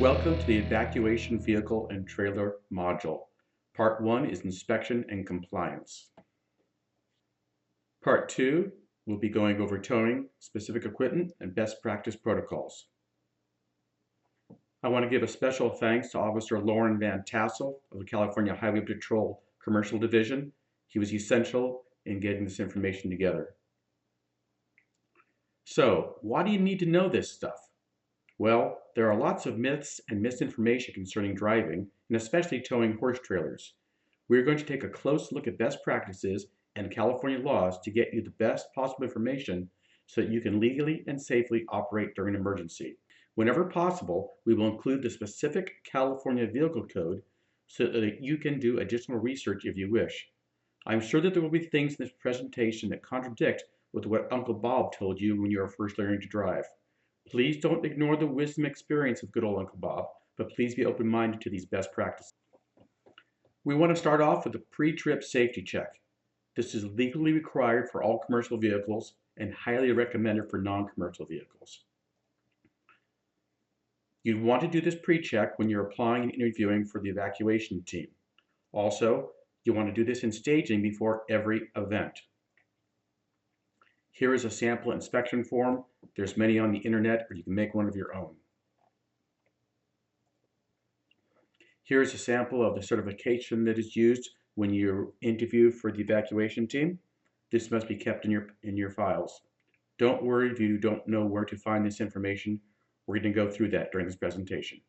Welcome to the Evacuation Vehicle and Trailer module. Part 1 is Inspection and Compliance. Part 2 will be going over towing, specific equipment, and best practice protocols. I want to give a special thanks to Officer Lauren Van Tassel of the California Highway Patrol Commercial Division. He was essential in getting this information together. So, why do you need to know this stuff? Well, there are lots of myths and misinformation concerning driving, and especially towing horse trailers. We're going to take a close look at best practices and California laws to get you the best possible information so that you can legally and safely operate during an emergency. Whenever possible, we will include the specific California Vehicle Code so that you can do additional research if you wish. I'm sure that there will be things in this presentation that contradict with what Uncle Bob told you when you were first learning to drive. Please don't ignore the wisdom and experience of good old Uncle Bob, but please be open-minded to these best practices. We want to start off with a pre-trip safety check. This is legally required for all commercial vehicles and highly recommended for non-commercial vehicles. You'd want to do this pre-check when you're applying and interviewing for the evacuation team. Also, you want to do this in staging before every event. Here is a sample inspection form. There's many on the internet, or you can make one of your own. Here's a sample of the certification that is used when you interview for the evacuation team. This must be kept in your files. Don't worry if you don't know where to find this information. We're going to go through that during this presentation.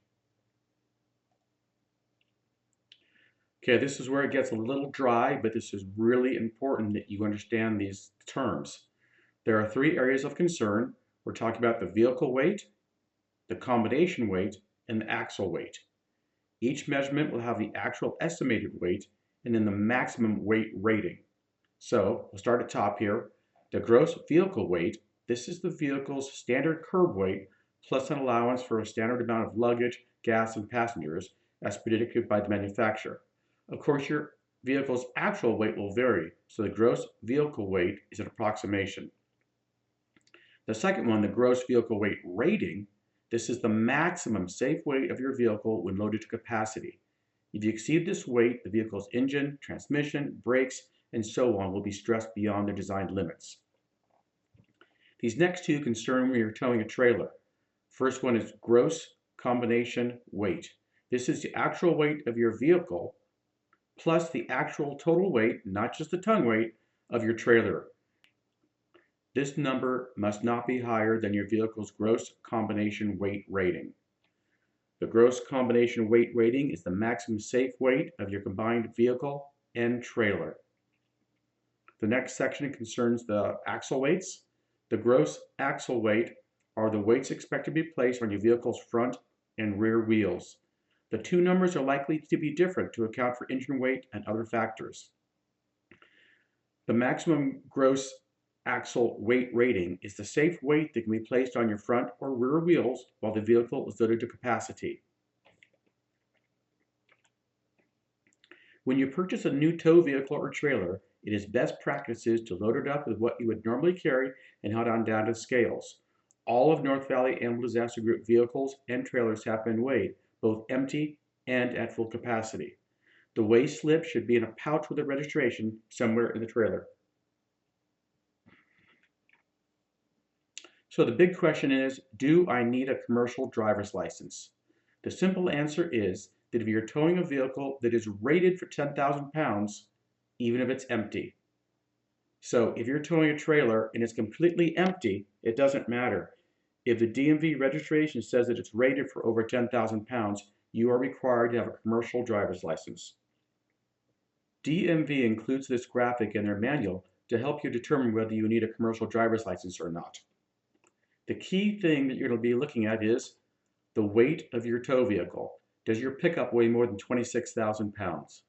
Okay, this is where it gets a little dry, but this is really important that you understand these terms. There are 3 areas of concern. We're talking about the vehicle weight, the combination weight, and the axle weight. Each measurement will have the actual estimated weight and then the maximum weight rating. So we'll start at top here. The gross vehicle weight, this is the vehicle's standard curb weight plus an allowance for a standard amount of luggage, gas, and passengers as predicted by the manufacturer. Of course, your vehicle's actual weight will vary, so the gross vehicle weight is an approximation. The second one, the gross vehicle weight rating, this is the maximum safe weight of your vehicle when loaded to capacity. If you exceed this weight, the vehicle's engine, transmission, brakes, and so on will be stressed beyond their designed limits. These next 2 concern when you're towing a trailer. First one is gross combination weight. This is the actual weight of your vehicle plus the actual total weight, not just the ton weight, of your trailer. This number must not be higher than your vehicle's gross combination weight rating. The gross combination weight rating is the maximum safe weight of your combined vehicle and trailer. The next section concerns the axle weights. The gross axle weight are the weights expected to be placed on your vehicle's front and rear wheels. The 2 numbers are likely to be different to account for engine weight and other factors. The maximum gross axle weight rating is the safe weight that can be placed on your front or rear wheels while the vehicle is loaded to capacity. When you purchase a new tow vehicle or trailer, it is best practices to load it up with what you would normally carry and head on down to scales. All of North Valley Animal Disaster Group vehicles and trailers have been weighed, both empty and at full capacity. The weigh slip should be in a pouch with a registration somewhere in the trailer. So the big question is, do I need a commercial driver's license? The simple answer is that if you're towing a vehicle that is rated for 10,000 pounds, even if it's empty. So if you're towing a trailer and it's completely empty, it doesn't matter. If the DMV registration says that it's rated for over 10,000 pounds, you are required to have a commercial driver's license. DMV includes this graphic in their manual to help you determine whether you need a commercial driver's license or not. The key thing that you're going to be looking at is the weight of your tow vehicle. Does your pickup weigh more than 26,000 pounds?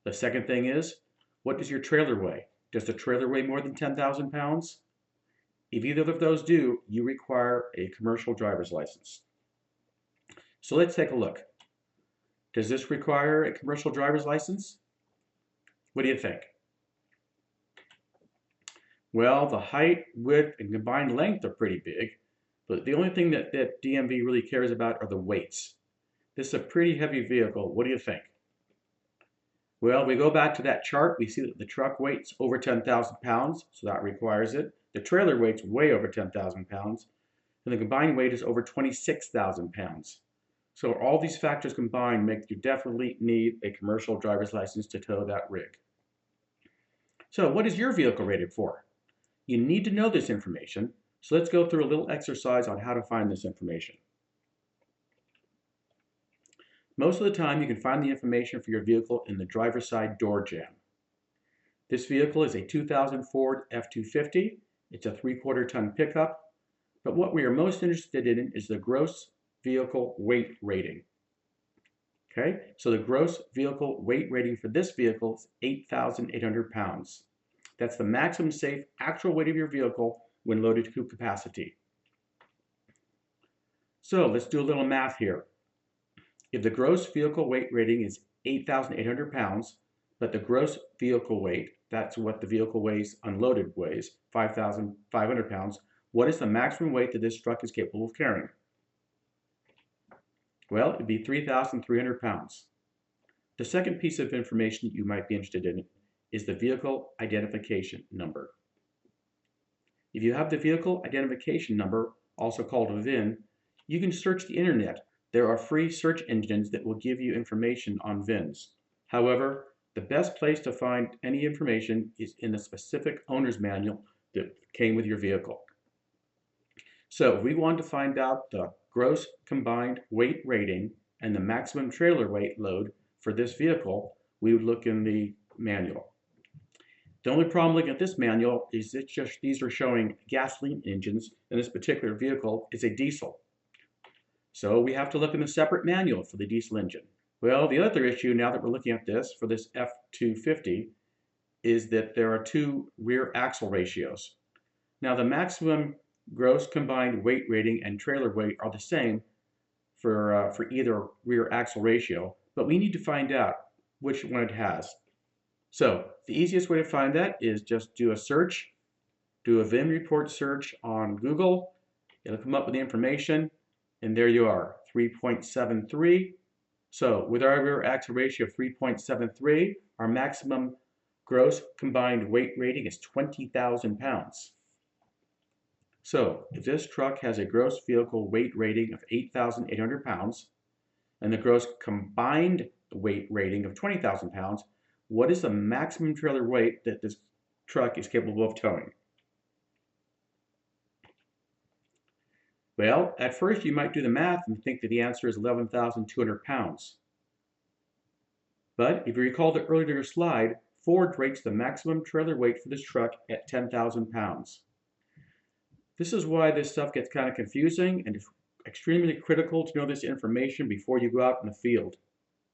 The second thing is, what does your trailer weigh? Does the trailer weigh more than 10,000 pounds? If either of those do, you require a commercial driver's license. So let's take a look. Does this require a commercial driver's license? What do you think? Well, the height, width, and combined length are pretty big, but the only thing that DMV really cares about are the weights. This is a pretty heavy vehicle. What do you think? Well, we go back to that chart. We see that the truck weight's over 10,000 pounds, so that requires it. The trailer weight's way over 10,000 pounds, and the combined weight is over 26,000 pounds. So all these factors combined make you definitely need a commercial driver's license to tow that rig. So what is your vehicle rated for? You need to know this information, so let's go through a little exercise on how to find this information. Most of the time you can find the information for your vehicle in the driver's side door jamb. This vehicle is a 2000 Ford F-250. It's a 3/4 ton pickup, but what we are most interested in is the gross vehicle weight rating. Okay, so the gross vehicle weight rating for this vehicle is 8,800 pounds. That's the maximum safe actual weight of your vehicle when loaded to capacity. So let's do a little math here. If the gross vehicle weight rating is 8,800 pounds, but the gross vehicle weight, that's what the vehicle weighs, unloaded weighs, 5,500 pounds, what is the maximum weight that this truck is capable of carrying? Well, it'd be 3,300 pounds. The second piece of information that you might be interested in is the vehicle identification number. If you have the vehicle identification number, also called a VIN, you can search the internet. There are free search engines that will give you information on VINs. However, the best place to find any information is in the specific owner's manual that came with your vehicle. So if we want to find out the gross combined weight rating and the maximum trailer weight load for this vehicle, we would look in the manual. The only problem looking at this manual is these are showing gasoline engines, and this particular vehicle is a diesel. So we have to look in the separate manual for the diesel engine. Well, the other issue now that we're looking at this for this F-250 is that there are two rear axle ratios. Now the maximum gross combined weight rating and trailer weight are the same for either rear axle ratio, but we need to find out which one it has. So the easiest way to find that is just do a search, do a VIN report search on Google. It'll come up with the information, and there you are, 3.73. So with our rear axle ratio of 3.73, our maximum gross combined weight rating is 20,000 pounds. So if this truck has a gross vehicle weight rating of 8,800 pounds and the gross combined weight rating of 20,000 pounds, what is the maximum trailer weight that this truck is capable of towing? Well, at first you might do the math and think that the answer is 11,200 pounds. But if you recall the earlier slide, Ford rates the maximum trailer weight for this truck at 10,000 pounds. This is why this stuff gets kind of confusing, and it's extremely critical to know this information before you go out in the field.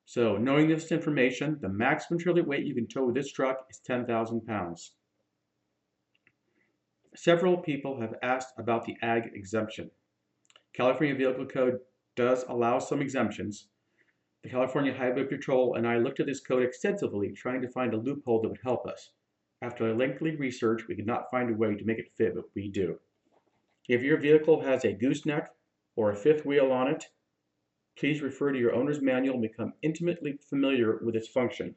So knowing this information, the maximum trailer weight you can tow with this truck is 10,000 pounds. Several people have asked about the ag exemption. California Vehicle Code does allow some exemptions. The California Highway Patrol and I looked at this code extensively, trying to find a loophole that would help us. After a lengthy research, we could not find a way to make it fit, but we do. If your vehicle has a gooseneck or a fifth wheel on it, please refer to your owner's manual and become intimately familiar with its function.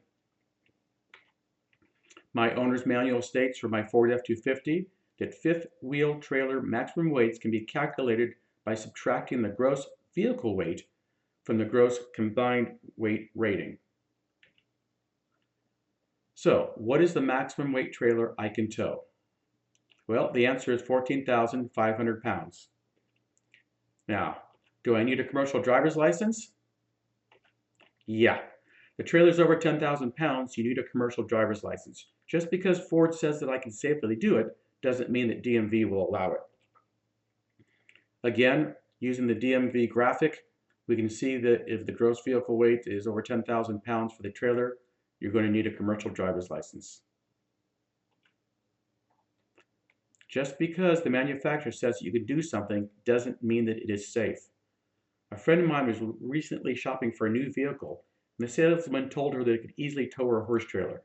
My owner's manual states for my Ford F-250 that fifth wheel trailer maximum weights can be calculated by subtracting the gross vehicle weight from the gross combined weight rating. So, what is the maximum weight trailer I can tow? Well, the answer is 14,500 pounds. Now, do I need a commercial driver's license? Yeah. The trailer's over 10,000 pounds, you need a commercial driver's license. Just because Ford says that I can safely do it doesn't mean that DMV will allow it. Again, using the DMV graphic, we can see that if the gross vehicle weight is over 10,000 pounds for the trailer, you're going to need a commercial driver's license. Just because the manufacturer says that you can do something doesn't mean that it is safe. A friend of mine was recently shopping for a new vehicle, and the salesman told her that it could easily tow her horse trailer.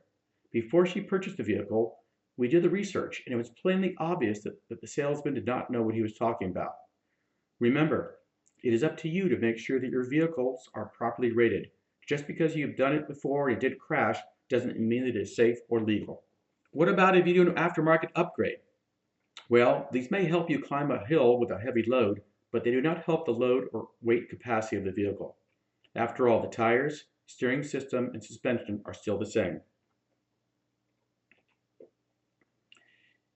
Before she purchased the vehicle, we did the research, and it was plainly obvious that the salesman did not know what he was talking about. Remember, It is up to you to make sure that your vehicles are properly rated. Just because you've done it before and it did crash doesn't mean that it is safe or legal. What about if you do an aftermarket upgrade? Well, these may help you climb a hill with a heavy load, but they do not help the load or weight capacity of the vehicle. After all, the tires, steering system, and suspension are still the same.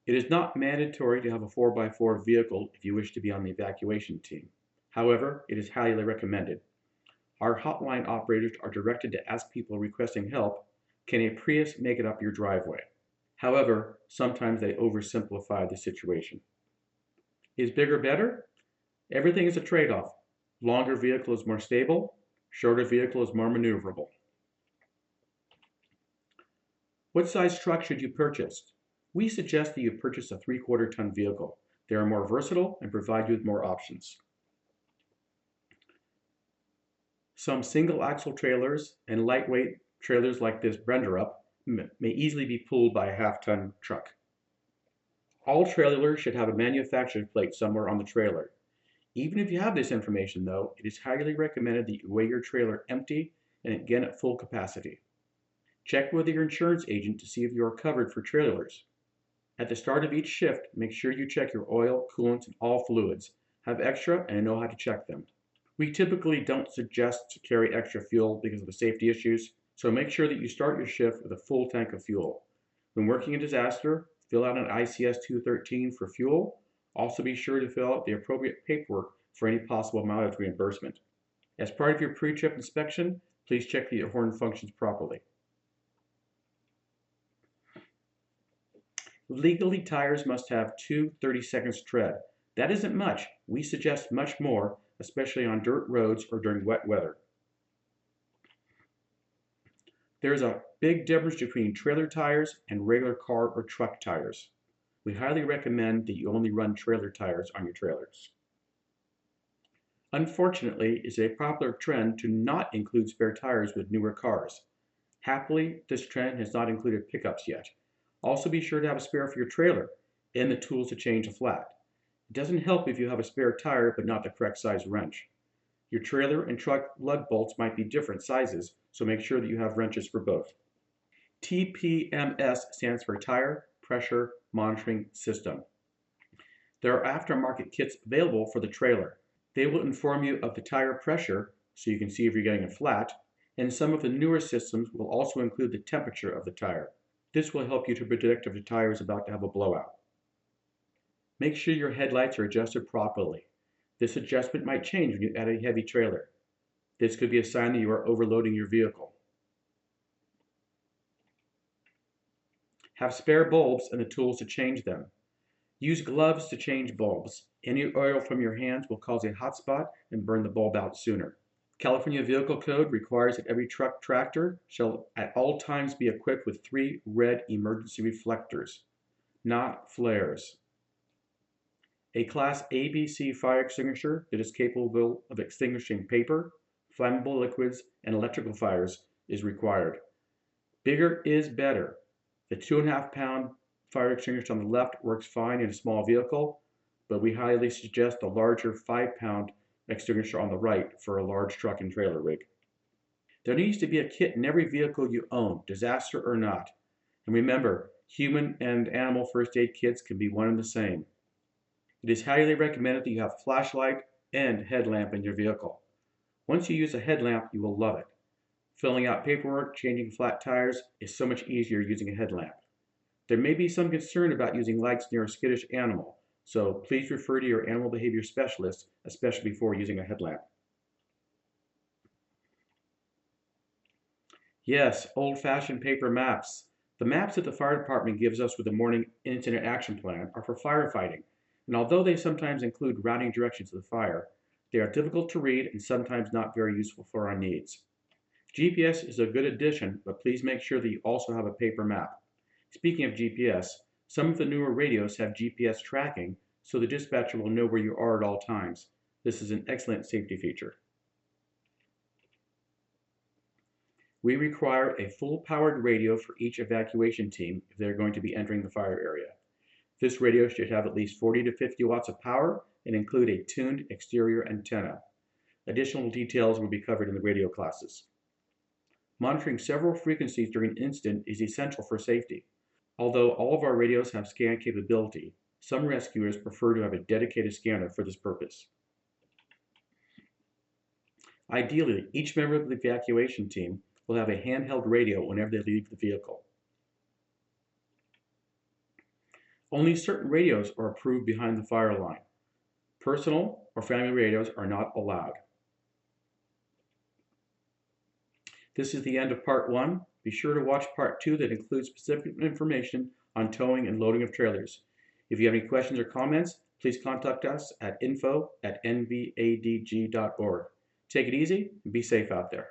It is not mandatory to have a 4x4 vehicle if you wish to be on the evacuation team. However, it is highly recommended. Our hotline operators are directed to ask people requesting help, can a Prius make it up your driveway? However, sometimes they oversimplify the situation. Is bigger better? Everything is a trade-off. Longer vehicle is more stable, shorter vehicle is more maneuverable. What size truck should you purchase? We suggest that you purchase a 3/4 ton vehicle. They are more versatile and provide you with more options. Some single axle trailers and lightweight trailers like this Brender Up may easily be pulled by a half-ton truck. All trailers should have a manufacturer's plate somewhere on the trailer. Even if you have this information though, it is highly recommended that you weigh your trailer empty and again at full capacity. Check with your insurance agent to see if you are covered for trailers. At the start of each shift, make sure you check your oil, coolant, and all fluids. Have extra and know how to check them. We typically don't suggest to carry extra fuel because of the safety issues, so make sure that you start your shift with a full tank of fuel. When working a disaster, fill out an ICS 213 for fuel. Also be sure to fill out the appropriate paperwork for any possible mileage reimbursement. As part of your pre-trip inspection, please check that your horn functions properly. Legally, tires must have two 30-seconds tread. That isn't much. We suggest much more, especially on dirt roads or during wet weather. There's a big difference between trailer tires and regular car or truck tires. We highly recommend that you only run trailer tires on your trailers. Unfortunately, it's a popular trend to not include spare tires with newer cars. Happily, this trend has not included pickups yet. Also be sure to have a spare for your trailer and the tools to change a flat. It doesn't help if you have a spare tire but not the correct size wrench. Your trailer and truck lug bolts might be different sizes, so make sure that you have wrenches for both. TPMS stands for Tire Pressure Monitoring System. There are aftermarket kits available for the trailer. They will inform you of the tire pressure so you can see if you're getting a flat, and some of the newer systems will also include the temperature of the tire. This will help you to predict if the tire is about to have a blowout. Make sure your headlights are adjusted properly. This adjustment might change when you add a heavy trailer. This could be a sign that you are overloading your vehicle. Have spare bulbs and the tools to change them. Use gloves to change bulbs. Any oil from your hands will cause a hot spot and burn the bulb out sooner. California Vehicle Code requires that every truck tractor shall at all times be equipped with 3 red emergency reflectors, not flares. A Class ABC fire extinguisher that is capable of extinguishing paper, flammable liquids, and electrical fires is required. Bigger is better. The 2.5-pound fire extinguisher on the left works fine in a small vehicle, but we highly suggest the larger 5-pound extinguisher on the right for a large truck and trailer rig. There needs to be a kit in every vehicle you own, disaster or not. And remember, human and animal first aid kits can be one and the same. It is highly recommended that you have a flashlight and headlamp in your vehicle. Once you use a headlamp, you will love it. Filling out paperwork, changing flat tires is so much easier using a headlamp. There may be some concern about using lights near a skittish animal, so please refer to your animal behavior specialist, especially before using a headlamp. Yes, old-fashioned paper maps. The maps that the fire department gives us with the morning incident action plan are for firefighting, and although they sometimes include routing directions of the fire, they are difficult to read and sometimes not very useful for our needs. GPS is a good addition, but please make sure that you also have a paper map. Speaking of GPS, some of the newer radios have GPS tracking, so the dispatcher will know where you are at all times. This is an excellent safety feature. We require a full-powered radio for each evacuation team if they're going to be entering the fire area. This radio should have at least 40 to 50 watts of power and include a tuned exterior antenna. Additional details will be covered in the radio classes. Monitoring several frequencies during an incident is essential for safety. Although all of our radios have scan capability, some rescuers prefer to have a dedicated scanner for this purpose. Ideally, each member of the evacuation team will have a handheld radio whenever they leave the vehicle. Only certain radios are approved behind the fire line. Personal or family radios are not allowed. This is the end of part 1. Be sure to watch part 2 that includes specific information on towing and loading of trailers. If you have any questions or comments, please contact us at info@nvadg.org. Take it easy and be safe out there.